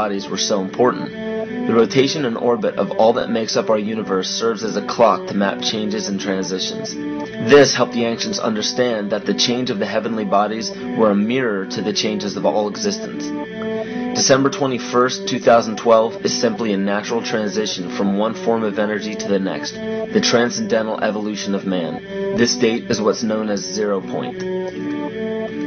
bodies were so important. The rotation and orbit of all that makes up our universe serves as a clock to map changes and transitions. This helped the ancients understand that the change of the heavenly bodies were a mirror to the changes of all existence. December 21st, 2012 is simply a natural transition from one form of energy to the next, the transcendental evolution of man. This date is what's known as 0 point.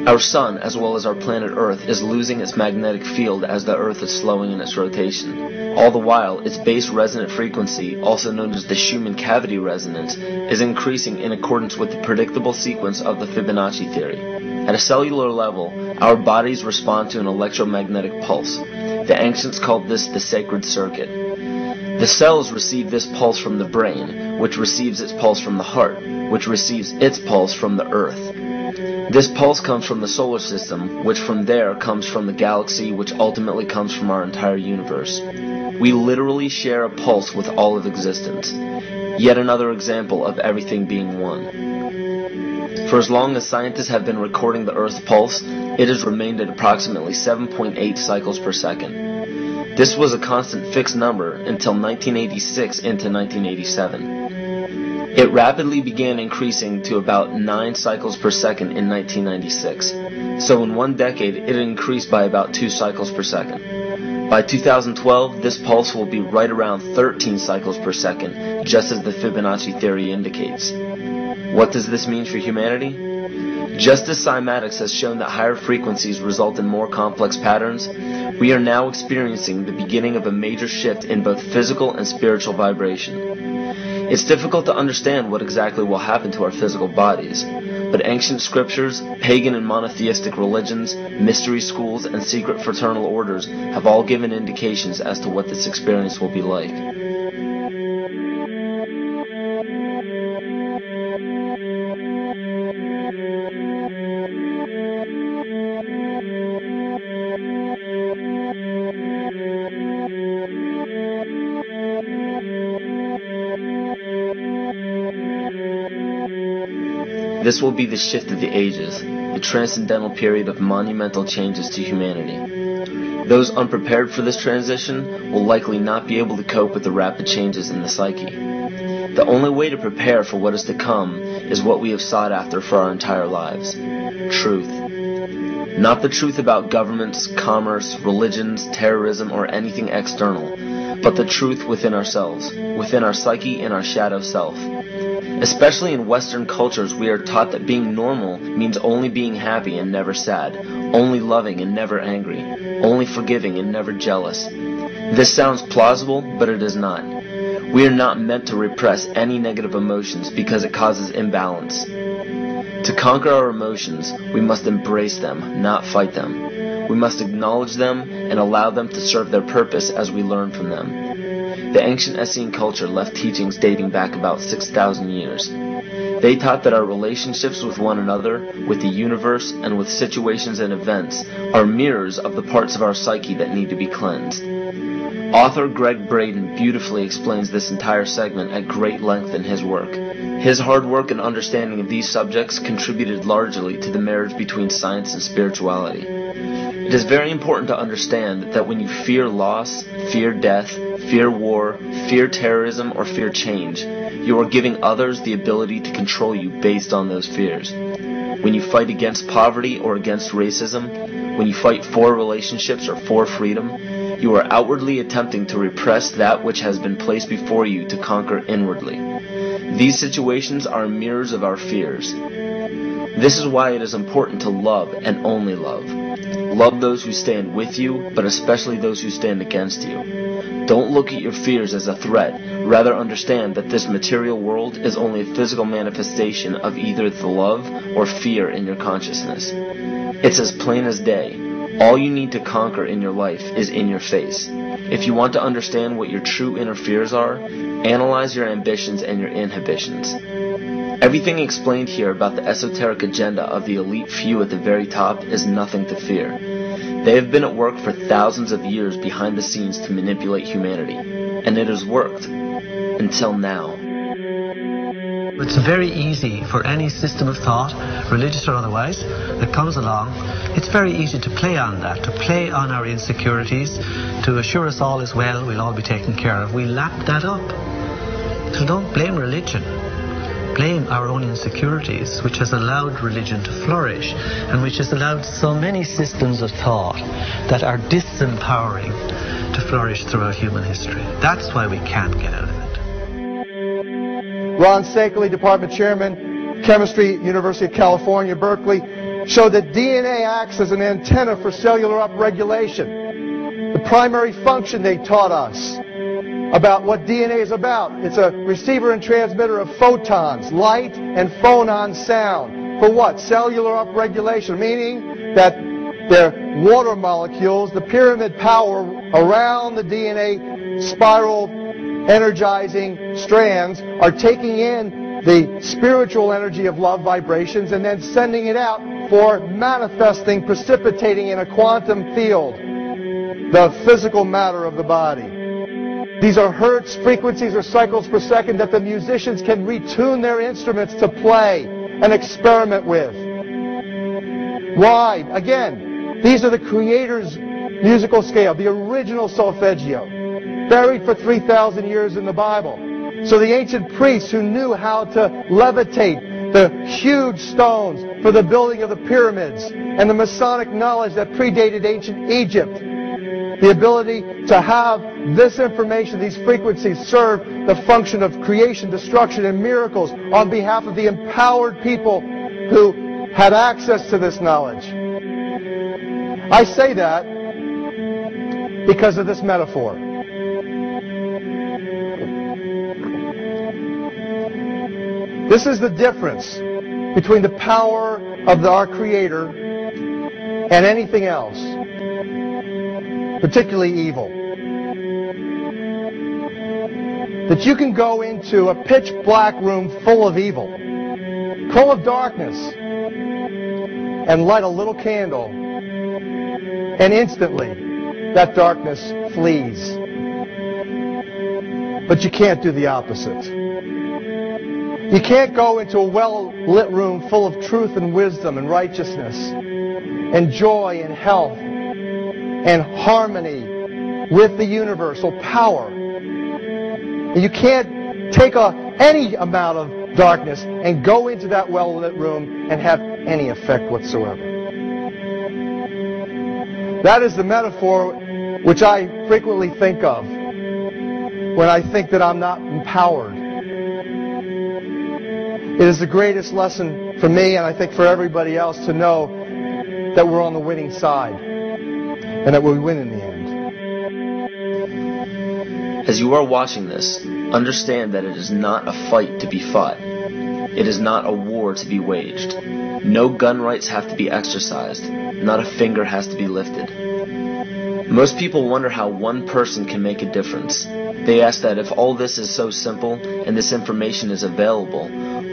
Our sun, as well as our planet Earth, is losing its magnetic field as the Earth is slowing in its rotation. All the while, its base resonant frequency, also known as the Schumann cavity resonance, is increasing in accordance with the predictable sequence of the Fibonacci theory. At a cellular level, our bodies respond to an electromagnetic pulse. The ancients called this the sacred circuit. The cells receive this pulse from the brain, which receives its pulse from the heart, which receives its pulse from the earth. This pulse comes from the solar system, which from there comes from the galaxy, which ultimately comes from our entire universe. We literally share a pulse with all of existence. Yet another example of everything being one. For as long as scientists have been recording the Earth's pulse, it has remained at approximately 7.8 cycles per second. This was a constant fixed number until 1986 into 1987. It rapidly began increasing to about 9 cycles per second in 1996. So in one decade, it increased by about 2 cycles per second. By 2012, this pulse will be right around 13 cycles per second, just as the Fibonacci theory indicates. What does this mean for humanity? Just as cymatics has shown that higher frequencies result in more complex patterns, we are now experiencing the beginning of a major shift in both physical and spiritual vibration. It's difficult to understand what exactly will happen to our physical bodies, but ancient scriptures, pagan and monotheistic religions, mystery schools, and secret fraternal orders have all given indications as to what this experience will be like. This will be the shift of the ages, the transcendental period of monumental changes to humanity. Those unprepared for this transition will likely not be able to cope with the rapid changes in the psyche. The only way to prepare for what is to come is what we have sought after for our entire lives: truth. Not the truth about governments, commerce, religions, terrorism, or anything external, but the truth within ourselves, within our psyche and our shadow self. Especially in Western cultures, we are taught that being normal means only being happy and never sad, only loving and never angry, only forgiving and never jealous. This sounds plausible, but it is not. We are not meant to repress any negative emotions because it causes imbalance. To conquer our emotions, we must embrace them, not fight them. We must acknowledge them and allow them to serve their purpose as we learn from them. The ancient Essene culture left teachings dating back about 6,000 years. They taught that our relationships with one another, with the universe, and with situations and events are mirrors of the parts of our psyche that need to be cleansed. Author Greg Braden beautifully explains this entire segment at great length in his work. His hard work and understanding of these subjects contributed largely to the marriage between science and spirituality. It is very important to understand that when you fear loss, fear death, fear war, fear terrorism, or fear change, you are giving others the ability to control you based on those fears. When you fight against poverty or against racism, when you fight for relationships or for freedom, you are outwardly attempting to repress that which has been placed before you to conquer inwardly. These situations are mirrors of our fears. This is why it is important to love and only love. Love those who stand with you, but especially those who stand against you. Don't look at your fears as a threat. Rather understand that this material world is only a physical manifestation of either the love or fear in your consciousness. It's as plain as day. All you need to conquer in your life is in your face. If you want to understand what your true inner fears are, analyze your ambitions and your inhibitions. Everything explained here about the esoteric agenda of the elite few at the very top is nothing to fear. They have been at work for thousands of years behind the scenes to manipulate humanity, and it has worked. Until now. It's very easy for any system of thought, religious or otherwise, that comes along. It's very easy to play on that, to play on our insecurities, to assure us all is well, we'll all be taken care of. We lap that up. So don't blame religion. Blame our own insecurities, which has allowed religion to flourish, and which has allowed so many systems of thought that are disempowering to flourish throughout human history. That's why we can't get out of it. Ron Sankley, Department Chairman, Chemistry, University of California, Berkeley, showed that DNA acts as an antenna for cellular upregulation. The primary function they taught us about what DNA is about. It's a receiver and transmitter of photons, light, and phonon sound. For what? Cellular upregulation, meaning that their water molecules, the pyramid power around the DNA spiral energizing strands, are taking in the spiritual energy of love vibrations and then sending it out for manifesting, precipitating in a quantum field, the physical matter of the body. These are hertz, frequencies, or cycles per second that the musicians can retune their instruments to play and experiment with. Why? Again, these are the Creator's musical scale, the original solfeggio, buried for 3,000 years in the Bible. So the ancient priests who knew how to levitate the huge stones for the building of the pyramids, and the Masonic knowledge that predated ancient Egypt, the ability to have this information, these frequencies, serve the function of creation, destruction, and miracles on behalf of the empowered people who had access to this knowledge. I say that because of this metaphor. This is the difference between the power of our Creator and anything else, particularly evil. That you can go into a pitch black room full of evil, full of darkness, and light a little candle, and instantly that darkness flees. But you can't do the opposite. You can't go into a well-lit room full of truth and wisdom and righteousness and joy and health and harmony with the universal power. You can't take any amount of darkness and go into that well-lit room and have any effect whatsoever. That is the metaphor which I frequently think of when I think that I'm not empowered. It is the greatest lesson for me, and I think for everybody else, to know that we're on the winning side and that we win in the end. As you are watching this, understand that it is not a fight to be fought. It is not a war to be waged. No gun rights have to be exercised. Not a finger has to be lifted. Most people wonder how one person can make a difference. They ask that if all this is so simple and this information is available,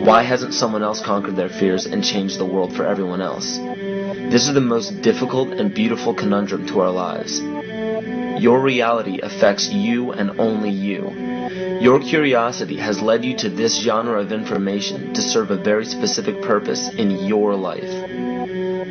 why hasn't someone else conquered their fears and changed the world for everyone else? This is the most difficult and beautiful conundrum to our lives. Your reality affects you and only you. Your curiosity has led you to this genre of information to serve a very specific purpose in your life.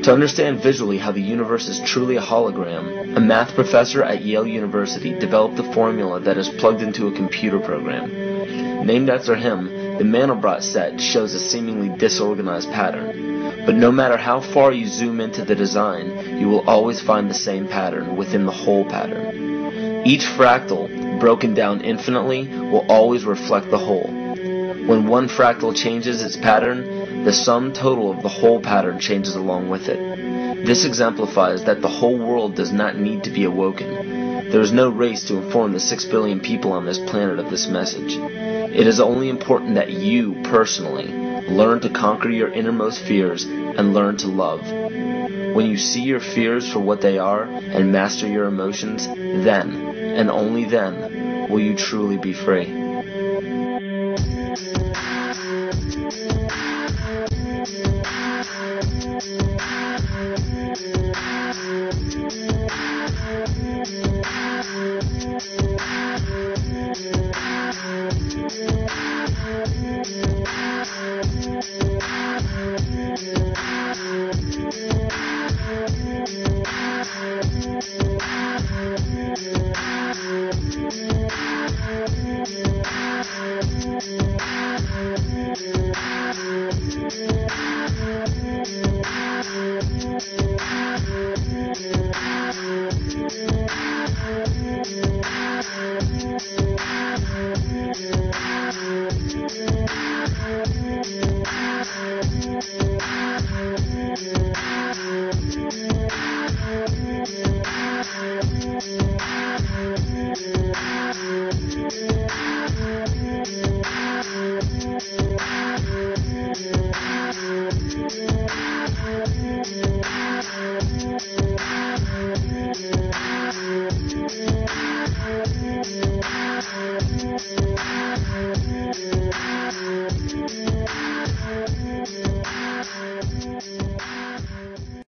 To understand visually how the universe is truly a hologram, a math professor at Yale University developed a formula that is plugged into a computer program. Named after him, the Mandelbrot set shows a seemingly disorganized pattern. But no matter how far you zoom into the design, you will always find the same pattern within the whole pattern. Each fractal, broken down infinitely, will always reflect the whole. When one fractal changes its pattern, the sum total of the whole pattern changes along with it. This exemplifies that the whole world does not need to be awoken. There is no race to inform the 6 billion people on this planet of this message. It is only important that you, personally, learn to conquer your innermost fears and learn to love. When you see your fears for what they are and master your emotions, then, and only then, will you truly be free.